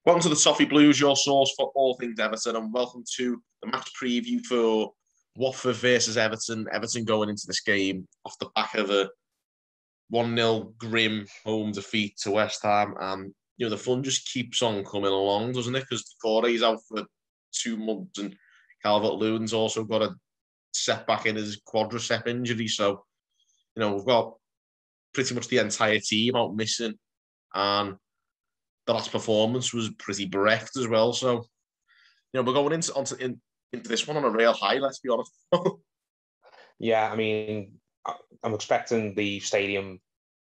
Welcome to the Toffee Blues, your source for all things Everton, and welcome to the match preview for Watford versus Everton. Everton going into this game off the back of a 1-0 grim home defeat to West Ham, and the fun just keeps on coming along, doesn't it? Because Corey's out for 2 months, and Calvert-Lewin's also got a setback in his quadricep injury. So, we've got pretty much the entire team out missing, and the last performance was pretty bereft as well. So, we're going into this one on a real high, let's be honest. Yeah, I mean, I'm expecting the stadium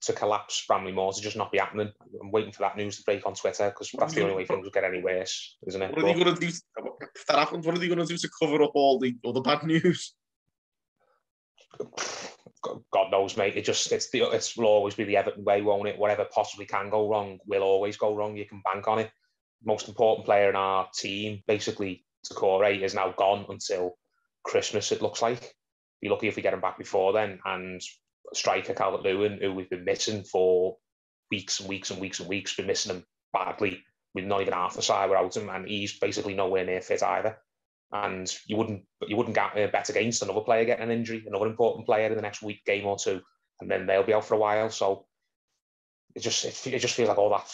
to collapse, Bramley Moore to just not be happening. I'm waiting for that news to break on Twitter, because that's the only way things will get any worse, isn't it? What are they going to do? If that happens, what are they going to do to cover up all the bad news? God knows, mate. It will always be the Everton way, won't it? Whatever possibly can go wrong will always go wrong. You can bank on it. Most important player in our team, basically, Takore, is now gone until Christmas, it looks like. Be lucky if we get him back before then. And striker Calvert-Lewin, who we've been missing for weeks and weeks and weeks and weeks, been missing him badly. We're not even half the side without him, and he's basically nowhere near fit either. And you wouldn't bet against another player getting an injury, another important player in the next game or two, and then they'll be out for a while. So it just feels like all that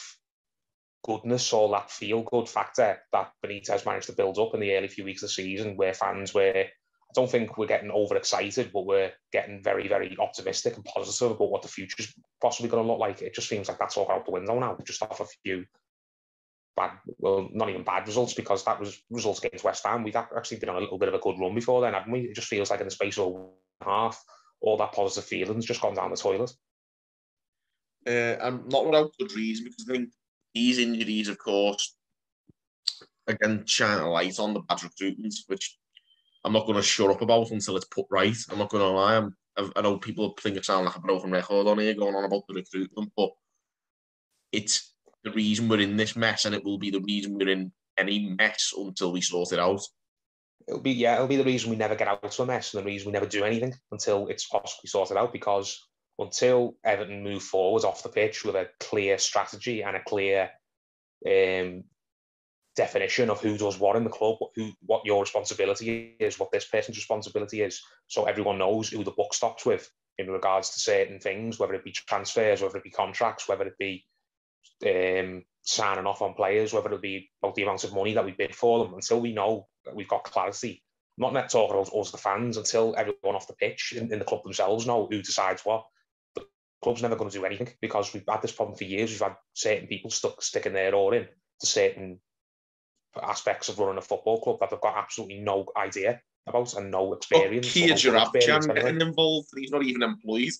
goodness, all that feel-good factor that Benitez managed to build up in the early few weeks of the season, where fans were, I don't think we're getting overexcited, but we're getting very, very optimistic and positive about what the future's possibly going to look like. It just seems like that's all out the window now, just off a few not even bad results, because that was results against West Ham. We've actually been on a little bit of a good run before then, haven't we? It just feels like in the space of a week and a half, all that positive feeling's just gone down the toilet. And not without good reason, because I think these injuries, of course, again, shine a light on the bad recruitment, which I'm not going to shut up about until it's put right. I'm not going to lie. I know people think it sounds like a broken record on here going on about the recruitment, but it's the reason we're in this mess, and it will be the reason we're in any mess until we sort it out. It'll be the reason we never get out of a mess, and the reason we never do anything until it's possibly sorted out, because until Everton move forward off the pitch with a clear strategy and a clear definition of who does what in the club, what your responsibility is, what this person's responsibility is, so everyone knows who the buck stops with in regards to certain things, whether it be transfers, whether it be contracts, whether it be signing off on players, whether it be about the amount of money that we bid for them. Until we know that we've got clarity, I'm not talking about us, the fans, until everyone off the pitch in the club themselves know who decides what, the club's never going to do anything, because we've had this problem for years. We've had certain people sticking their oar in to certain aspects of running a football club that they've got absolutely no idea about and no experience. Getting involved, he's not even employed.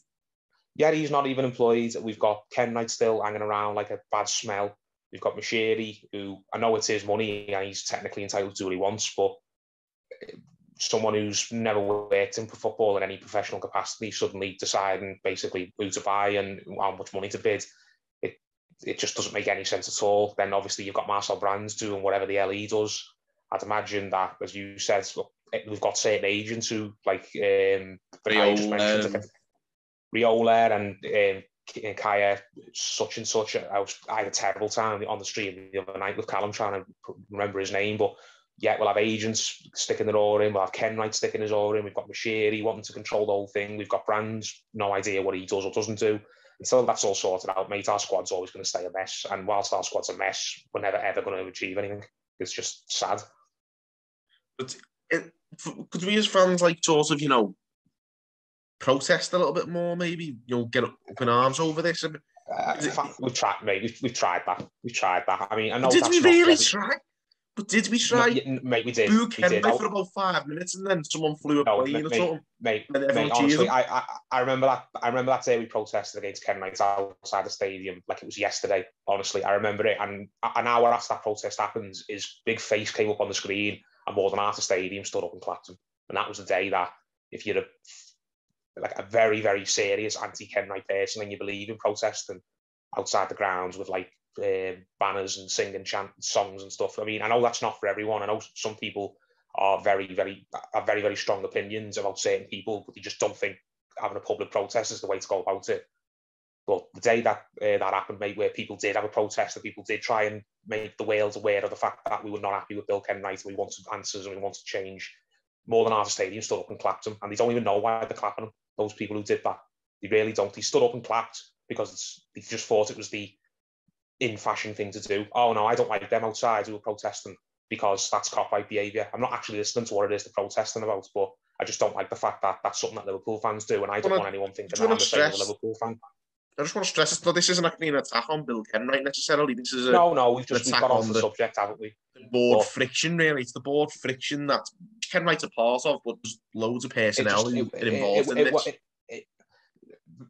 Yeah, he's not even employed. We've got Ken Knight still hanging around like a bad smell. We've got Mashiri, who, I know it's his money and he's technically entitled to what he wants, but someone who's never worked in football in any professional capacity suddenly deciding basically who to buy and how much money to bid, it just doesn't make any sense at all. Then obviously you've got Marcel Brands doing whatever the hell he does. I'd imagine that, as you said, we've got certain agents who, like Riola and Kaya, such and such. I had a terrible time on the street the other night with Callum trying to remember his name, but yeah, we'll have agents sticking their oar in, we'll have Ken Knight sticking his oar in, we've got Mashiri wanting to control the whole thing, we've got Brands, no idea what he does or doesn't do. Until that's all sorted out, mate, our squad's always going to stay a mess, and whilst our squad's a mess, we're never ever going to achieve anything. It's just sad. But could we as fans protest a little bit more, maybe, get up in arms over this? We've tried, mate. We've tried that. I mean, I know. Did we really try? But did we try? No, mate, we did. Boo Ken for about 5 minutes, and then someone flew a plane or something. Mate, honestly, I remember that. I remember that day we protested against Ken Knight outside the stadium, like it was yesterday. Honestly, I remember it. And an hour after that protest happens, his big face came up on the screen, and more than half the stadium stood up and clapped him. And that was the day that, if you're a very, very serious anti-Ken Knight person and you believe in protesting outside the grounds with banners and singing songs and stuff. I mean, I know that's not for everyone. I know some people are very, very strong opinions about certain people, but they just don't think having a public protest is the way to go about it. But the day that that happened, mate, where people did have a protest, that people did try and make the Wales aware of the fact that we were not happy with Bill Kenwright, and we wanted answers and we wanted change, more than half the stadium stood up and clapped him. And they don't even know why they're clapping him, those people who did that. They really don't. They stood up and clapped because they just thought it was the in-fashion thing to do. Oh, no, I don't like them outside who are protesting because that's cop-out behaviour. I'm not actually listening to what it is they're protesting about, but I just don't like the fact that that's something that Liverpool fans do, and I don't want anyone thinking that I'm the same as a Liverpool fan. I just want to stress that this isn't actually an attack on Bill Kenwright necessarily. This is we've got off the subject, haven't we? The board friction, really. It's the board friction that Kenwright's a part of, but there's loads of personnel who are involved in this.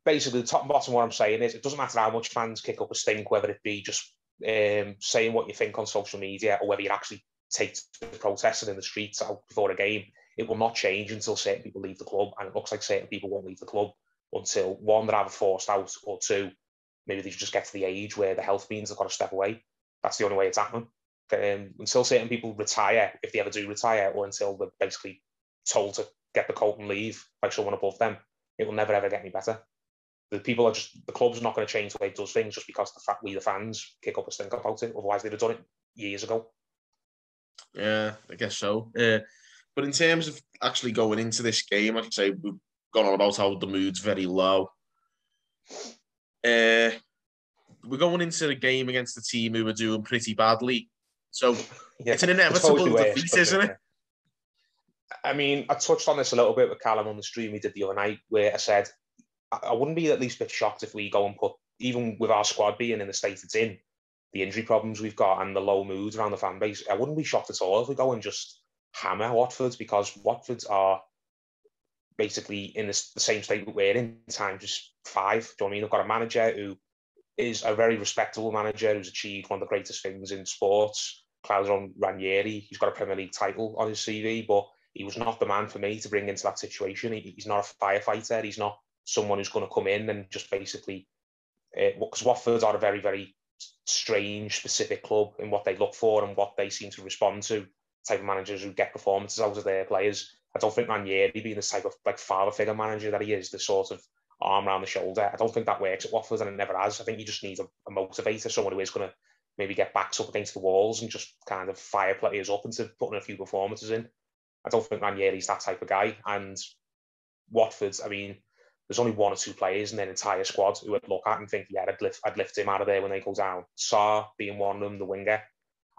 Basically, the top and bottom of what I'm saying is it doesn't matter how much fans kick up a stink, whether it be just saying what you think on social media or whether you actually take to protesting in the streets out before a game. It will not change until certain people leave the club, and it looks like certain people won't leave the club until, one, they're either forced out, or two, maybe they just get to the age where the health means they've got to step away. That's the only way it's happening. Until certain people retire, if they ever do retire, or until they're basically told to get the coat and leave by someone above them, it will never ever get any better. The club's not going to change the way it does things just because we, the fans, kick up a stink about it. Otherwise, they'd have done it years ago. Yeah, I guess so. But in terms of actually going into this game, like I say, we've gone on about how the mood's very low. We're going into the game against a team who are doing pretty badly. So it's an inevitable defeat, isn't it? I mean, I touched on this a little bit with Callum on the stream we did the other night, where I said I wouldn't be at least a bit shocked if we go and put, even with our squad being in the state it's in, the injury problems we've got and the low moods around the fan base, I wouldn't be shocked at all if we go and just hammer Watford, because Watford are basically in the same state that we're in times 5. Do you know what I mean? They've got a manager who is a very respectable manager who's achieved one of the greatest things in sports, Claudio Ranieri. He's got a Premier League title on his CV, but he was not the man for me to bring into that situation. He's not a firefighter. He's not someone who's going to come in and just basically, because Watford are a very, very strange, specific club in what they look for and what they seem to respond to, type of managers who get performances out of their players. I don't think Ranieri being this type of like father figure manager that he is, the sort of arm around the shoulder, I don't think that works at Watford, and it never has. I think you just need a motivator, someone who is going to maybe get backs up against the walls and just kind of fire players up into putting a few performances in. I don't think Ranieri's that type of guy. And Watford, I mean, there's only 1 or 2 players in their entire squad who I'd look at and think, yeah, I'd lift him out of there when they go down. Sarr being one of them, the winger.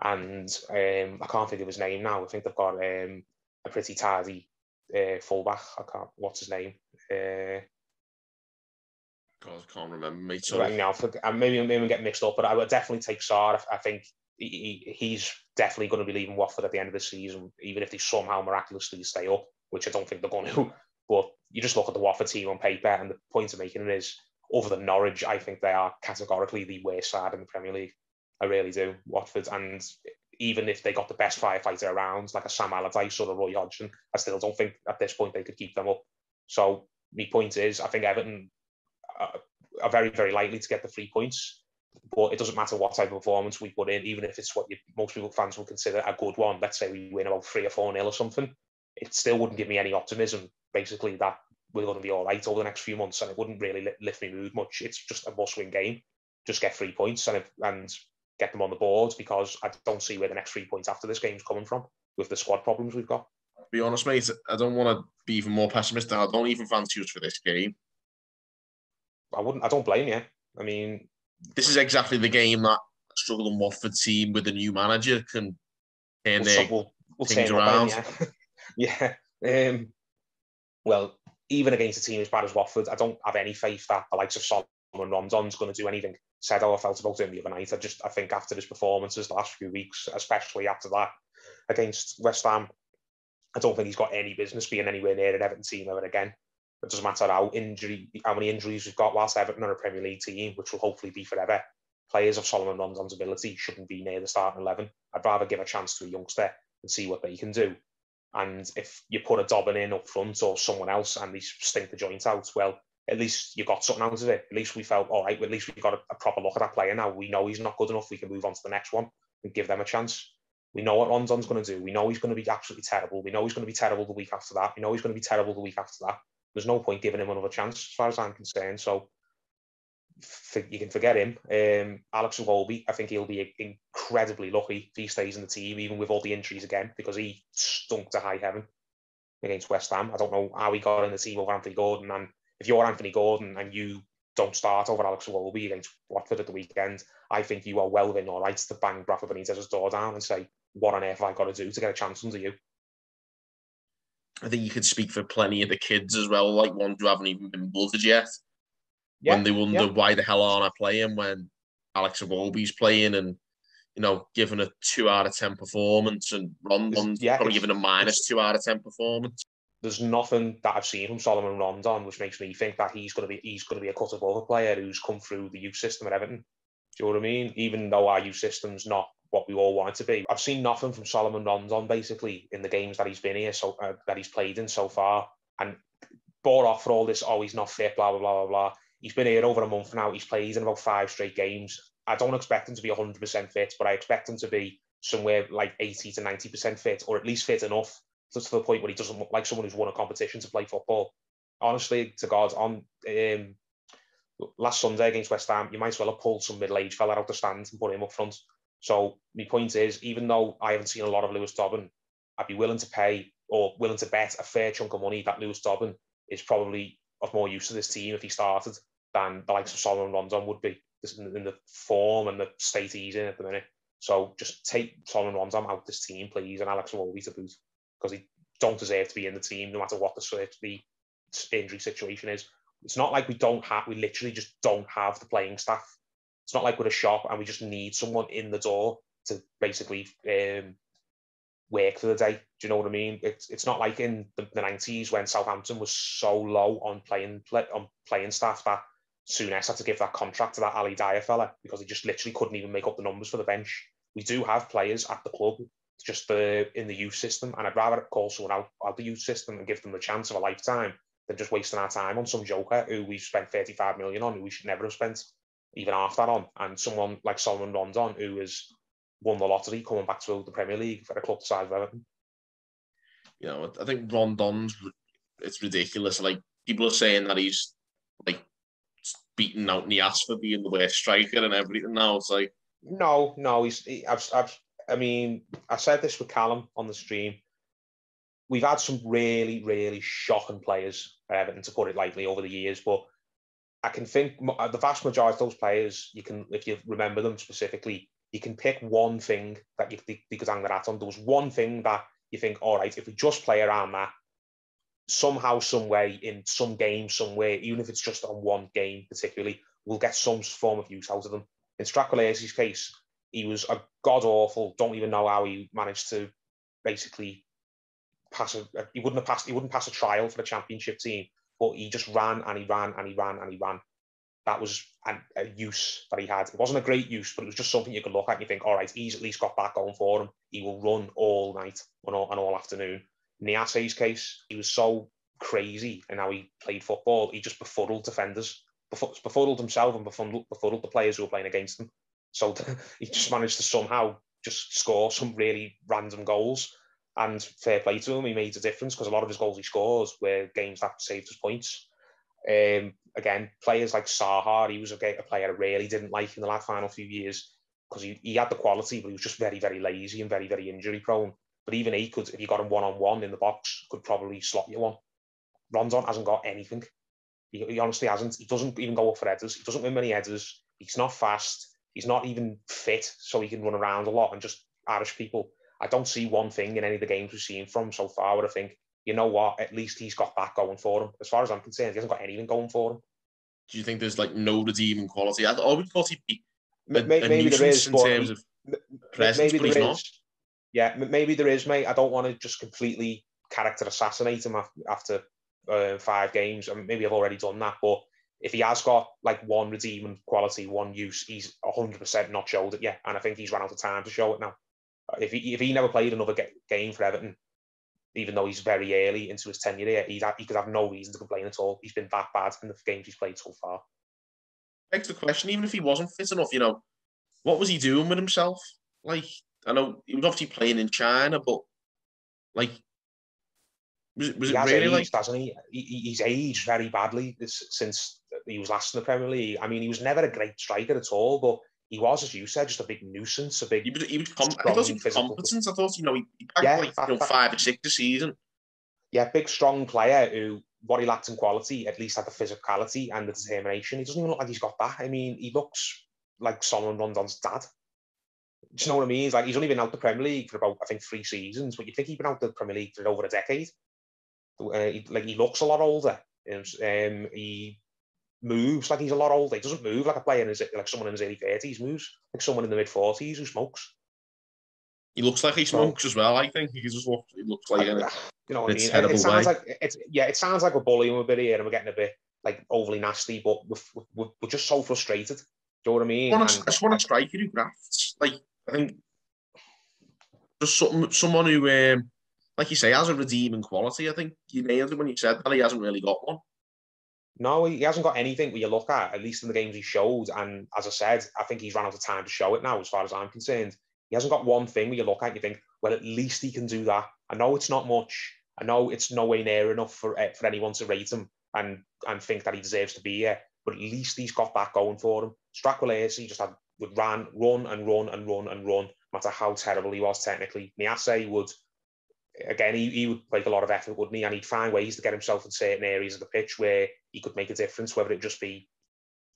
And I can't think of his name now. I think they've got a pretty tardy fullback. What's his name? God, I can't remember, mate. So right now, maybe I'm getting mixed up, but I would definitely take Sarr. I think he's definitely going to be leaving Watford at the end of the season, even if they somehow miraculously stay up, which I don't think they're going to. But you just look at the Watford team on paper, and the point of making it is, other than Norwich, I think they are categorically the worst side in the Premier League. I really do, Watford. And even if they got the best firefighter around, like a Sam Allardyce or a Roy Hodgson, I still don't think at this point they could keep them up. So my point is, I think Everton are very, very likely to get the 3 points. But it doesn't matter what type of performance we put in, even if it's what most people, fans will consider a good one. Let's say we win about 3 or 4-0 or something. It still wouldn't give me any optimism, basically, that we're going to be all right over the next few months, and it wouldn't really lift me mood much. It's just a must-win game. Just get 3 points and get them on the board, because I don't see where the next 3 points after this game's coming from with the squad problems we've got. To be honest, mate, I don't want to be even more pessimistic. I don't even fancy us for this game. I don't blame you. I mean, this is exactly the game that a struggling Watford team with a new manager can turn things around. Yeah. Well, even against a team as bad as Watford, I don't have any faith that the likes of Solomon Rondon's going to do anything. Said how I felt about him the other night. I think after his performances the last few weeks, especially after that against West Ham, I don't think he's got any business being anywhere near an Everton team ever again. It doesn't matter how many injuries we've got whilst Everton are a Premier League team, which will hopefully be forever. Players of Solomon Rondon's ability shouldn't be near the starting 11. I'd rather give a chance to a youngster and see what they can do. And if you put a Dobbin in up front or someone else and they stink the joint out, well, at least you got something out of it. At least we felt, all right, well, at least we've got a proper look at that player now. We know he's not good enough. We can move on to the next one and give them a chance. We know what Rondon's going to do. We know he's going to be absolutely terrible. We know he's going to be terrible the week after that. We know he's going to be terrible the week after that. There's no point giving him another chance, as far as I'm concerned. So you can forget him. Alex Iwobi, I think he'll be incredibly lucky if he stays in the team, even with all the injuries again, because he stunk to high heaven against West Ham. I don't know how he got in the team over Anthony Gordon, and if you're Anthony Gordon and you don't start over Alex Iwobi against Watford at the weekend, I think you are well within your rights to bang Rafa Benitez's door down and say, what on earth have I got to do to get a chance under you? I think you could speak for plenty of the kids as well, like ones who haven't even been blooded yet. Yeah, when they wonder why the hell aren't I playing when Alex Iwobi's playing and, given a 2 out of 10 performance and Rondon's probably given a minus 2 out of 10 performance. There's nothing that I've seen from Solomon Rondon which makes me think that he's going to be a cut above player who's come through the youth system at Everton. Do you know what I mean? Even though our youth system's not what we all want it to be, I've seen nothing from Solomon Rondon basically in the games that he's been here, that he's played in so far, and bought off for all this. Oh, he's not fit, blah blah blah blah blah. He's been here over a month now. He's played in about 5 straight games. I don't expect him to be 100% fit, but I expect him to be somewhere like 80 to 90% fit, or at least fit enough to the point where he doesn't look like someone who's won a competition to play football. Honestly, to God, on last Sunday against West Ham, you might as well have pulled some middle-aged fella out the stand and put him up front. So my point is, even though I haven't seen a lot of Lewis Dobbin, I'd be willing to pay or willing to bet a fair chunk of money that Lewis Dobbin is probably of more use to this team if he started than the likes of Solomon Rondon would be in the form and the state he's in at the minute. So just take Solomon Rondon out of this team, please, and Alex Iwobi to boot, because he don't deserve to be in the team no matter what the injury situation is. It's not like we literally just don't have the playing staff. It's not like we're a shop and we just need someone in the door to basically work for the day. Do you know what I mean? It's not like in the 90s when Southampton was so low on playing staff that Souness had to give that contract to that Ali Dyer fella because he just literally couldn't even make up the numbers for the bench. We do have players at the club, just in the youth system, and I'd rather call someone out the youth system and give them the chance of a lifetime than just wasting our time on some joker who we've spent 35 million on, who we should never have spent even half that on, and someone like Solomon Rondon who has won the lottery coming back to the Premier League for a club the size of Everton. I think Rondon's, it's ridiculous. Like, people are saying that he's like beaten out in the ass for being the worst striker and everything. Now it's like, no, I said this with Callum on the stream. We've had some really, really shocking players at Everton, to put it lightly, over the years, but I can think the vast majority of those players, you can, if you remember them specifically, you can pick one thing that you could hang their hat on. There was one thing that you think, all right, if we just play around that, somehow, some way, in some game, somewhere, even if it's just on one game particularly, we'll get some form of use out of them. In Strakolesi's case, he was a god-awful, don't even know how he managed to basically he wouldn't pass a trial for the championship team, but he just ran and he ran and he ran and he ran. That was a use that he had. It wasn't a great use, but it was just something you could look at and you think, all right, he's at least got that going for him. He will run all night and all afternoon. In Niase's case, he was so crazy in how he played football, he just befuddled defenders, befuddled himself and befuddled the players who were playing against him. So he just managed to somehow just score some really random goals. And fair play to him, he made a difference because a lot of his goals he scores were games that saved us points. Again, players like Saha, he was a player I really didn't like in the last final few years because he had the quality, but he was just very, very lazy and very, very injury prone. But even he could, if you got him one-on-one in the box, could probably slot you one. Rondon hasn't got anything. He honestly hasn't. He doesn't even go up for headers. He doesn't win many headers. He's not fast. He's not even fit, so he can run around a lot and just Irish people. I don't see one thing in any of the games we've seen from so far where I think, you know what, at least he's got that going for him. As far as I'm concerned, he hasn't got anything going for him. Do you think there's like no redeeming quality? I always thought he'd be maybe there is, in terms of presence, but he's not. Yeah, maybe there is, mate. I don't want to just completely character assassinate him after 5 games. I mean, maybe I've already done that, but if he has got like one redeeming quality, one use, he's 100% not showed it yet, and I think he's run out of time to show it now. If he never played another game for Everton, even though he's very early into his tenure here, he could have no reason to complain at all. He's been that bad in the games he's played so far. Begs the question, even if he wasn't fit enough, what was he doing with himself? Like, I know he was obviously playing in China, but like, was it really aged, like? hasn't he? He's aged very badly since he was last in the Premier League. I mean, he was never a great striker at all, but he was, as you said, just a big nuisance, a big. I thought he was competent. I thought, he bagged 5 or 6 this season. Yeah, big, strong player who, what he lacked in quality, at least had the physicality and the determination. He doesn't even look like he's got that. I mean, he looks like Solomon Rondon's dad. Do you know what I mean? He's only been out the Premier League for about, I think, 3 seasons, but you think he's been out the Premier League for over a decade. He looks a lot older. He moves like he's a lot older. He doesn't move like a player like someone in his early 30s. He moves like someone in the mid 40s who smokes. He looks like he smokes as well. I think he looks like you know what I mean. It sounds like it sounds like we're bullying a bit here and we're getting a bit like overly nasty, but we're just so frustrated. Do you know what I mean? I just want a striker who grafts. Like, I think just someone who, like you say, has a redeeming quality. I think you nailed it when you said that he hasn't really got one. No, he hasn't got anything where you look at least in the games he showed. And as I said, I think he's run out of time to show it now, as far as I'm concerned. He hasn't got one thing where you look at and you think, well, at least he can do that. I know it's not much. I know it's no way near enough for anyone to rate him and think that he deserves to be here. But at least he's got that going for him. Strakulesi just would run, no matter how terrible he was technically. Niasse would, again, he would make a lot of effort, wouldn't he? And he'd find ways to get himself in certain areas of the pitch where he could make a difference, whether it just be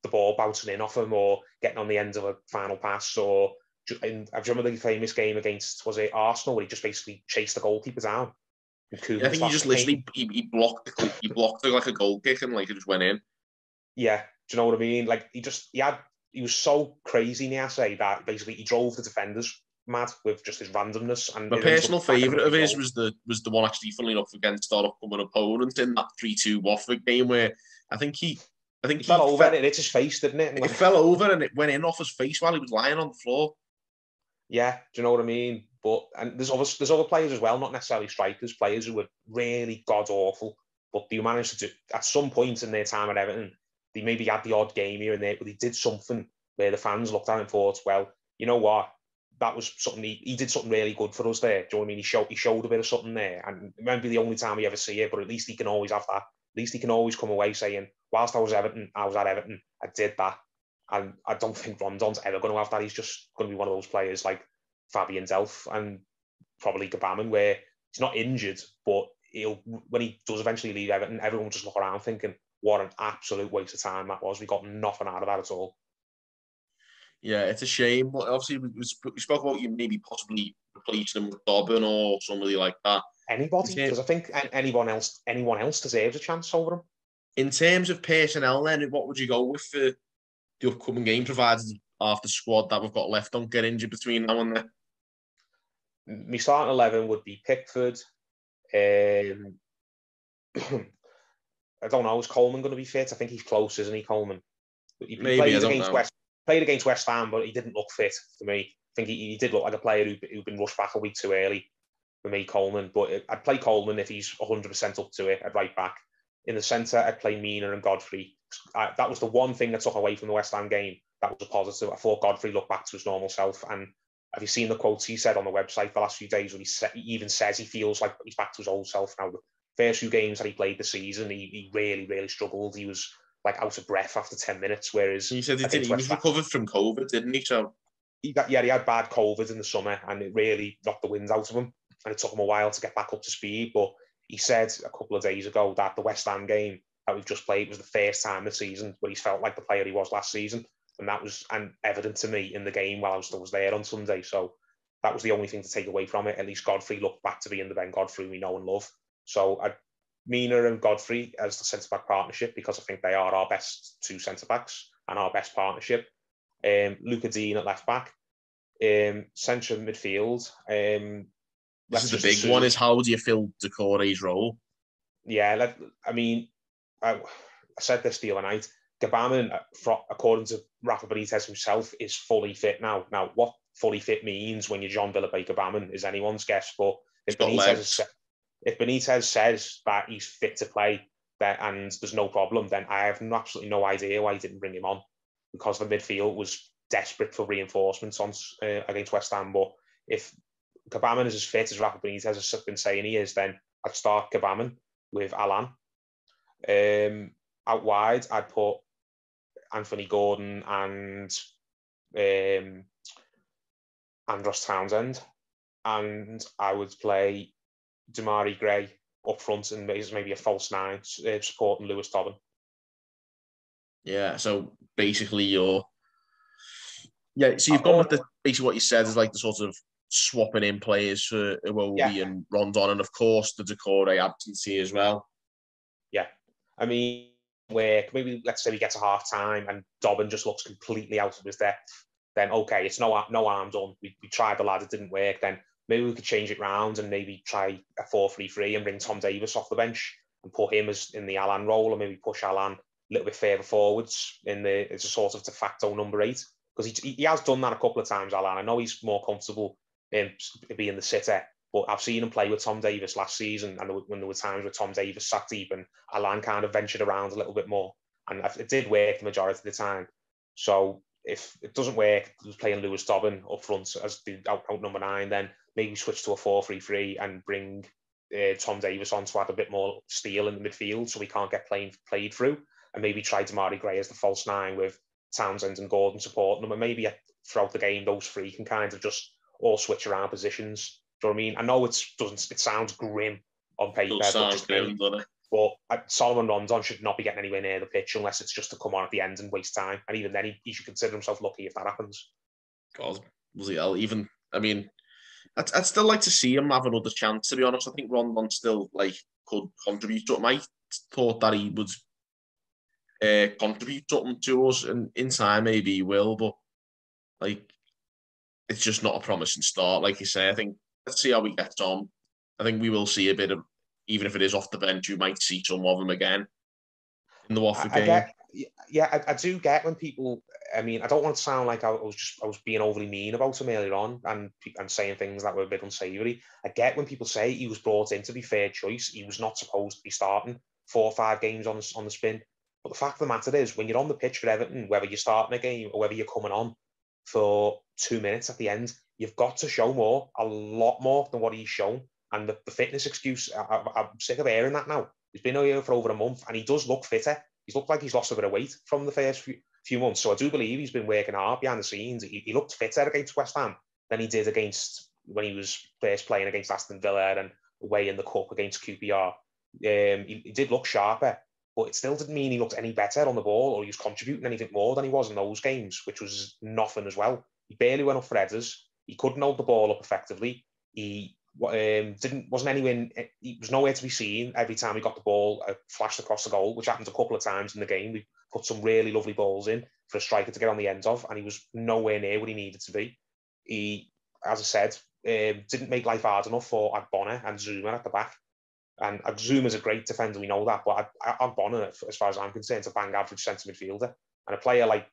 the ball bouncing in off him or getting on the end of a final pass. Or I remember the famous game against, was it Arsenal, where he just basically chased the goalkeeper down. Yeah, I think he just literally he blocked it like a goal kick and like it just went in. Yeah, do you know what I mean? Like he was so crazy, Niasse, that basically he drove the defenders mad with just his randomness. And my personal favourite of his was the one actually, funnily enough, against our upcoming opponent in that 3-2 Watford game, where I think he fell over and it hit his face, didn't it? It fell over and it went in off his face while he was lying on the floor. Yeah, do you know what I mean? And there's other players as well, not necessarily strikers, players who were really god awful, but they managed to do at some point in their time at Everton. They maybe had the odd game here and there, but they did something where the fans looked at him and thought, well, you know what? That was something he did something really good for us there. Do you know what I mean? He showed a bit of something there, and it might be the only time we ever see it, but at least he can always have that. At least he can always come away saying, whilst I was at Everton, I did that. And I don't think Rondon's ever going to have that. He's just going to be one of those players like Fabian Delph and probably Gabaman, where he's not injured, but when he does eventually leave Everton, everyone will just look around thinking, what an absolute waste of time that was. We got nothing out of that at all. Yeah, it's a shame. But obviously, we spoke about you maybe possibly replacing him with Dobbin or somebody like that. Anybody? Because I think anyone else deserves a chance over him. In terms of personnel, then, what would you go with for the upcoming game, provided half the squad that we've got left don't get injured between now and then? My starting 11 would be Pickford. I don't know. Is Coleman going to be fit? I think he's close, isn't he, Coleman? He played against West Ham, but he didn't look fit for me. I think he did look like a player who'd been rushed back a week too early for me, Coleman. But I'd play Coleman if he's 100% up to it at right back. In the centre, I'd play Mina and Godfrey. That was the one thing that took away from the West Ham game. That was a positive. I thought Godfrey looked back to his normal self. And have you seen the quotes he said on the website the last few days where he even says he feels like he's back to his old self now? The first few games that he played this season, he really, really struggled. He was like out of breath after 10 minutes, whereas... He said he was recovered from COVID, didn't he? So he had bad COVID in the summer and it really knocked the wind out of him. And it took him a while to get back up to speed. But he said a couple of days ago that the West Ham game that we've just played was the first time this season where he's felt like the player he was last season. And that was evident to me in the game while I was there on Sunday. So that was the only thing to take away from it. At least Godfrey looked back to being the Ben Godfrey we know and love. So Mina and Godfrey as the centre-back partnership, because I think they are our best two centre-backs and our best partnership. Luca Dean at left-back. Centre midfield. This is the big one, is how do you fill Decore's role? Yeah, I said this the other night. Gabaman, according to Rafa Benitez himself, is fully fit now. Now, what fully fit means when you're John Villabé Gabaman is anyone's guess. But if Benitez says that he's fit to play and there's no problem, then I have absolutely no idea why he didn't bring him on, because the midfield was desperate for reinforcements against West Ham. But if Gabaman is as fit as Rafa Benitez has been saying he is, then I'd start Gabaman with Alan. Out wide, I'd put Anthony Gordon and Andros Townsend, and I would play Damari Gray up front and maybe a false nine supporting Lewis Tobin. Yeah, so basically so you've gone with basically what you said is like the sort of swapping in players for Iwobi and Rondon, and of course the Decore absentee as well. Yeah, I mean, where maybe let's say we get to half time and Dobbin just looks completely out of his depth, then okay, it's no harm done. We tried the lad, it didn't work. Then maybe we could change it round and maybe try a 4-3-3 and bring Tom Davies off the bench and put him as in the Allan role, or maybe push Allan a little bit further forwards it's a sort of de facto number 8, because he has done that a couple of times. Allan, I know he's more comfortable in being the sitter, but I've seen him play with Tom Davies last season, and when there were times where Tom Davies sat deep and Allan kind of ventured around a little bit more, and it did work the majority of the time. So if it doesn't work, playing Lewis Dobbin up front as the out number 9, then maybe switch to a 4-3-3 and bring Tom Davies on to add a bit more steel in the midfield so we can't get played through, and maybe try Damari Gray as the false 9 with Townsend and Gordon supporting them, and maybe throughout the game those three can kind of just all switch around positions. Do you know what I mean? I know it sounds grim on paper, but Solomon Rondon should not be getting anywhere near the pitch unless it's just to come on at the end and waste time. And even then, he should consider himself lucky if that happens. God, I'd still like to see him have another chance, to be honest. I think Rondon still could contribute something. I thought that he would contribute something to us, and in time maybe he will, but it's just not a promising start. Like you say, I think let's see how he gets on. I think we will see a bit of, even if it is off the bench, you might see some of him again in the Watford game. I do get when people. I mean, I don't want to sound like I was being overly mean about him earlier on and saying things that were a bit unsavoury. I get when people say he was brought in to be fair choice. He was not supposed to be starting 4 or 5 games on the spin. But the fact of the matter is, when you're on the pitch for Everton, whether you're starting a game or whether you're coming on for 2 minutes at the end, you've got to show more, a lot more than what he's shown. And the fitness excuse, I'm sick of hearing that now. He's been here for over a month and he does look fitter. He's looked like he's lost a bit of weight from the first few months. So I do believe he's been working hard behind the scenes. He looked fitter against West Ham than he did when he was first playing against Aston Villa and away in the Cup against QPR. He did look sharper, but it still didn't mean he looked any better on the ball or he was contributing anything more than he was in those games, which was nothing as well. He barely went up for headers. He couldn't hold the ball up effectively. He wasn't anywhere. He was nowhere to be seen. Every time he got the ball, flashed across the goal, which happened a couple of times in the game. We put some really lovely balls in for a striker to get on the end of, and he was nowhere near what he needed to be. He, as I said, didn't make life hard enough for Agbonna and Zuma at the back. And Zuma's a great defender, we know that, but Agbonna, as far as I'm concerned, is a bang average centre midfielder. And a player like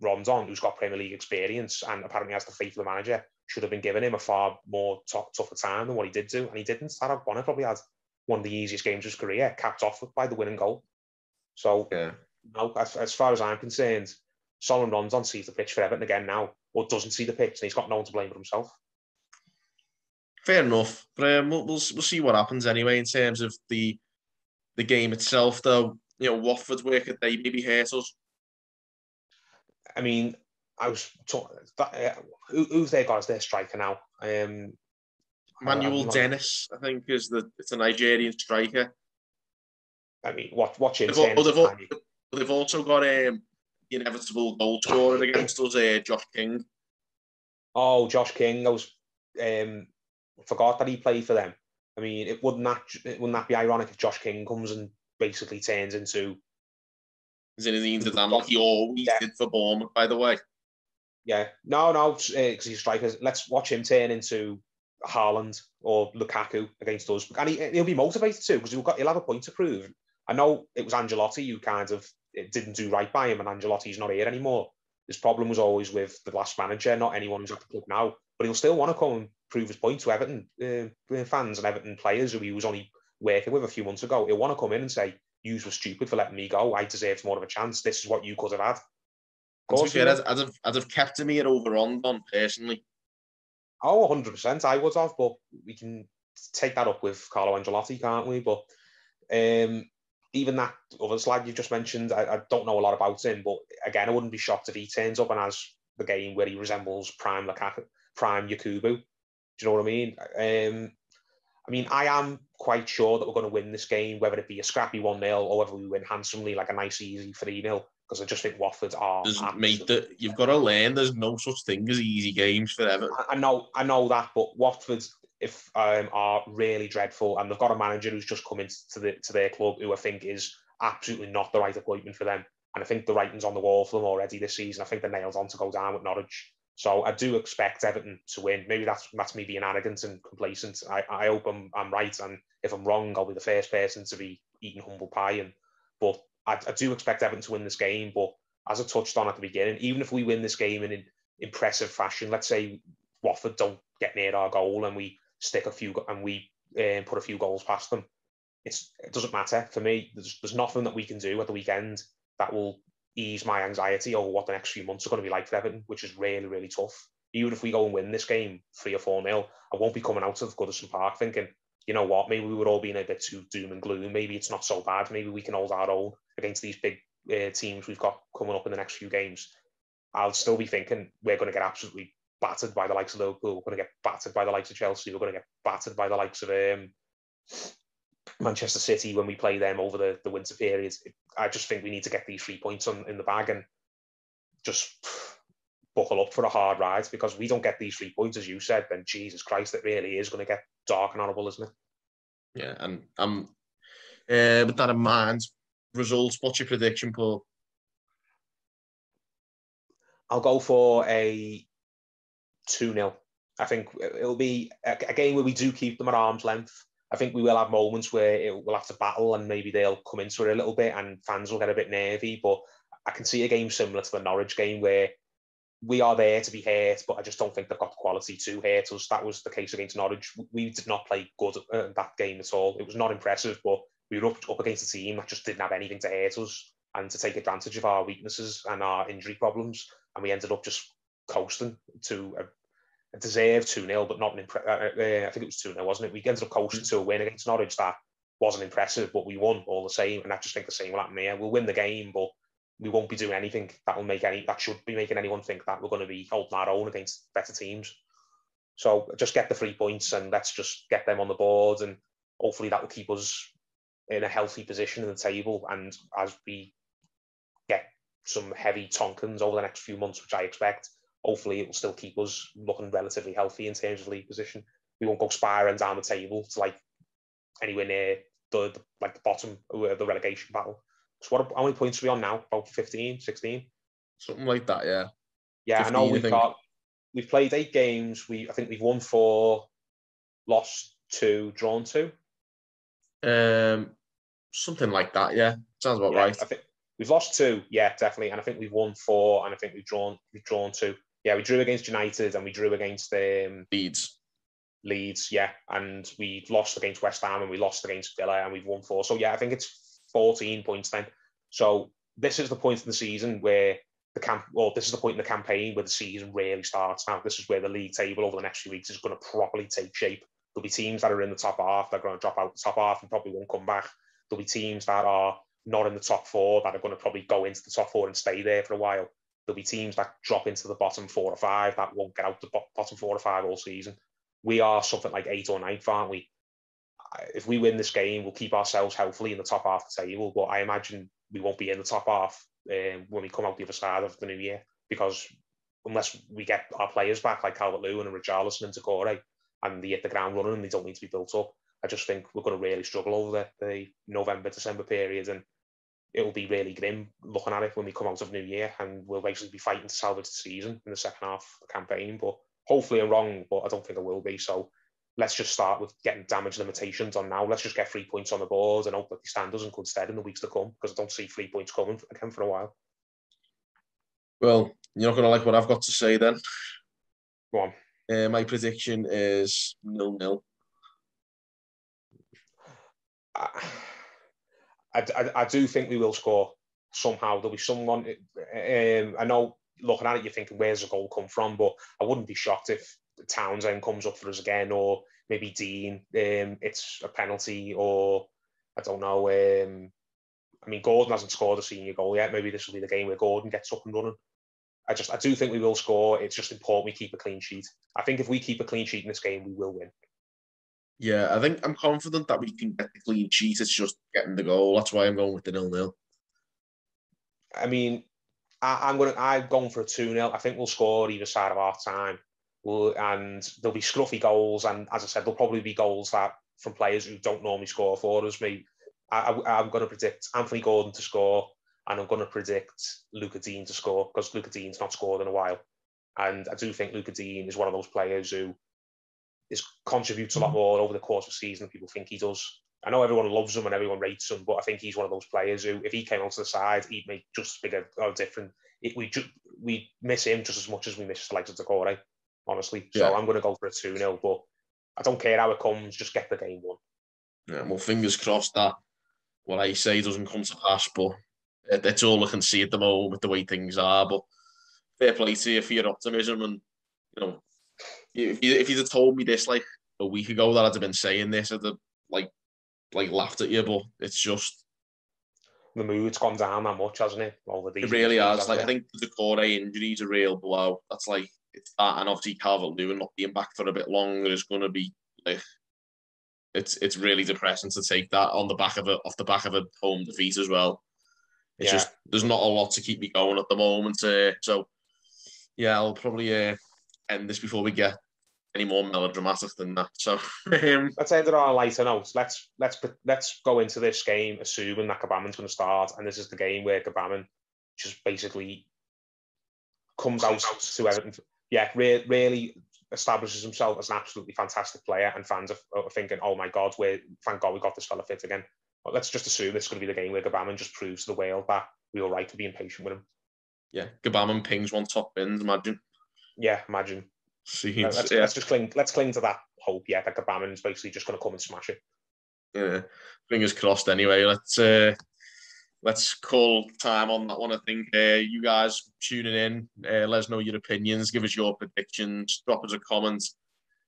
Rondon, who's got Premier League experience and apparently has the faith of the manager, should have been giving him a far more tougher time than what he did do, and he didn't. That Bonner probably had one of the easiest games of his career, capped off by the winning goal. So, as far as I'm concerned, Solomon Rondon sees the pitch for Everton again now, or doesn't see the pitch, and he's got no one to blame but himself. Fair enough, but we'll see what happens anyway in terms of the game itself. Though, Watford's work at they maybe hurt us. I mean, I was talking. Who's their guy as their striker now? Manuel Dennis, I think, it's a Nigerian striker. I mean, watch him. They've also got the inevitable goal scorer against us, Josh King. Oh, Josh King! I was forgot that he played for them. I mean, wouldn't that be ironic if Josh King comes and basically turns into Zinedine Zidane, like he always did for Bournemouth, by the way. Yeah, no, because he's a striker. Let's watch him turn into Haaland or Lukaku against us, and he'll be motivated too because he'll have a point to prove. I know it was Ancelotti who kind of didn't do right by him, and Ancelotti's not here anymore. His problem was always with the last manager, not anyone who's at the club now. But he'll still want to come and prove his point to Everton fans and Everton players who he was only working with a few months ago. He'll want to come in and say, "You were stupid for letting me go. I deserved more of a chance. This is what you could have had." Of course, I'd have kept him here over Rondon personally. Oh, 100%, I would have, but we can take that up with Carlo Ancelotti, can't we? But even that other lad you've just mentioned, I don't know a lot about him, but again, I wouldn't be shocked if he turns up and has the game where he resembles prime Yakubu. Do you know what I mean? I am quite sure that we're going to win this game, whether it be a scrappy 1-0 or whether we win handsomely, like a nice, easy 3-0, because I just think Watford are... Mate, you've got to learn there's no such thing as easy games for Everton. I know that, but Watford are really dreadful, and they've got a manager who's just come into their club who I think is absolutely not the right appointment for them. And I think the writing's on the wall for them already this season. I think they're nailed on to go down with Norwich. So I do expect Everton to win. Maybe that's me being arrogant and complacent. I hope I'm right, and if I'm wrong, I'll be the first person to be eating humble pie. But I do expect Everton to win this game. But as I touched on at the beginning, even if we win this game in an impressive fashion, let's say Watford don't get near our goal and we stick a few and we put a few goals past them, it doesn't matter for me. There's nothing that we can do at the weekend that will ease my anxiety over what the next few months are going to be like for Everton, which is really, really tough. Even if we go and win this game 3 or 4-0, I won't be coming out of Goodison Park thinking, you know what, maybe we were all being a bit too doom and gloom. Maybe it's not so bad. Maybe we can hold our own against these big teams we've got coming up in the next few games. I'll still be thinking we're going to get absolutely battered by the likes of Liverpool. We're going to get battered by the likes of Chelsea. We're going to get battered by the likes of Manchester City when we play them over the winter period. I just think we need to get these 3 points in the bag and just buckle up for a hard ride, because we don't get these 3 points, as you said, then Jesus Christ, it really is going to get dark and horrible, isn't it? Yeah, and with that in mind, results, what's your prediction, Paul? I'll go for a 2-0. I think it'll be a game where we do keep them at arm's length. I think we will have moments where we'll have to battle and maybe they'll come into it a little bit and fans will get a bit nervy. But I can see a game similar to the Norwich game where we are there to be hurt, but I just don't think they've got the quality to hurt us. That was the case against Norwich. We did not play good at that game at all. It was not impressive, but we were up against a team that just didn't have anything to hurt us and to take advantage of our weaknesses and our injury problems. And we ended up just coasting to a deserved 2-0, but not an I think it was 2-0, wasn't it? We ended up coasting to a win against Norwich that wasn't impressive, but we won all the same. And I just think the same will happen here. We'll win the game, but we won't be doing anything that should be making anyone think that we're going to be holding our own against better teams. So just get the 3 points and let's just get them on the board, and hopefully that will keep us in a healthy position in the table. And as we get some heavy tonkins over the next few months, which I expect, hopefully it will still keep us looking relatively healthy in terms of league position. We won't go spiraling down the table to like anywhere near the bottom of the relegation battle. So how many points are we on now? About 15, 16? Something like that, yeah. Yeah, 15, I know we've played 8 games. I think we've won 4, lost 2, drawn 2. Something like that, yeah. Sounds about right. I think we've lost 2, yeah, definitely. And I think we've won 4, and I think we've drawn 2. Yeah, we drew against United and we drew against Leeds, yeah. And we've lost against West Ham and we lost against Villa and we've won 4. So yeah, I think it's 14 points then. So this is the point in the season where this is the point in the campaign where the season really starts. Now, this is where the league table over the next few weeks is going to properly take shape. There'll be teams that are in the top half that are going to drop out the top half and probably won't come back. There'll be teams that are not in the top 4 that are going to probably go into the top 4 and stay there for a while. There'll be teams that drop into the bottom 4 or 5 that won't get out the bottom 4 or 5 all season. We are something like 8th or 9th, aren't we? If we win this game, we'll keep ourselves healthily in the top half of the table, but I imagine we won't be in the top half when we come out the other side of the new year, because unless we get our players back like Calvert-Lewin and Richarlison and Takore and they hit the ground running and they don't need to be built up, I just think we're going to really struggle over the November, December period, and it'll be really grim looking at it when we come out of New Year, and we'll basically be fighting to salvage the season in the second half of the campaign. But hopefully I'm wrong, but I don't think I will be. So let's just start with getting damage limitations on now. Let's just get 3 points on the board and hope that they stand us in good stead in the weeks to come, because I don't see 3 points coming again for a while. Well, you're not going to like what I've got to say then. Go on. My prediction is 0-0. I do think we will score somehow. There'll be someone. I know looking at it, you're thinking, where's the goal come from? But I wouldn't be shocked if Townsend comes up for us again, or maybe Dean. It's a penalty, or I don't know. I mean, Gordon hasn't scored a senior goal yet. Maybe this will be the game where Gordon gets up and running. I do think we will score. It's just important we keep a clean sheet. I think if we keep a clean sheet in this game, we will win. Yeah, I think I'm confident that we can get the clean sheet. It's just getting the goal. That's why I'm going with the 0-0. I mean, I'm going for a 2-0. I think we'll score either side of half time. And there'll be scruffy goals. And as I said, there'll probably be goals that from players who don't normally score for us. I'm going to predict Anthony Gordon to score, and I'm going to predict Luca Dean to score, because Luca Dean's not scored in a while. And I do think Luca Dean is one of those players who contributes a lot more over the course of the season than people think he does. I know everyone loves him and everyone rates him, but I think he's one of those players who, if he came onto the side, he'd make just as big a difference. We miss him just as much as we miss the likes of Decore, honestly. So I'm going to go for a 2-0, but I don't care how it comes, just get the game won. Yeah, well, fingers crossed that what I say doesn't come to pass, but that's all I can see at the moment with the way things are. But fair play to you for your optimism, and you know, if you'd have told me this like a week ago that I'd have been saying this, I'd have like laughed at you. But it's just the mood's gone down that much, hasn't it? It really has. Like, I think the Decore injury is a real blow. That's like, it's that, and obviously Calvert-Lewin not being back for a bit longer is going to be like, it's really depressing to take that off the back of a home defeat as well. It's just, there's not a lot to keep me going at the moment. So yeah, I'll probably end this before we get any more melodramatic than that. So let's end it on a lighter note. Let's go into this game assuming that Gbamin's going to start, and this is the game where Gbamin just basically comes out to Everton. Yeah, really establishes himself as an absolutely fantastic player, and fans are thinking, "Oh my God, thank God we got this fella fit again." But let's just assume this is going to be the game where Gbamin just proves to the world that we were right to be impatient with him. Yeah, Gbamin pings one top bins. Imagine. Yeah, imagine. Let's just cling to that hope. Yeah, that Gbamin is basically just going to come and smash it. Yeah, fingers crossed. Anyway, let's call time on that one. I think you guys tuning in, let us know your opinions, give us your predictions, drop us a comment,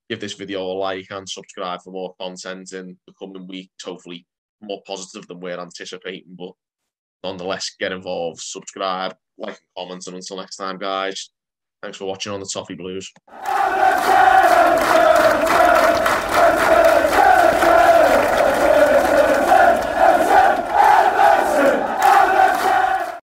give this video a like, and subscribe for more content in the coming weeks. Hopefully, more positive than we're anticipating, but nonetheless, get involved, subscribe, like, and comment. And until next time, guys, thanks for watching on the Toffee Blues.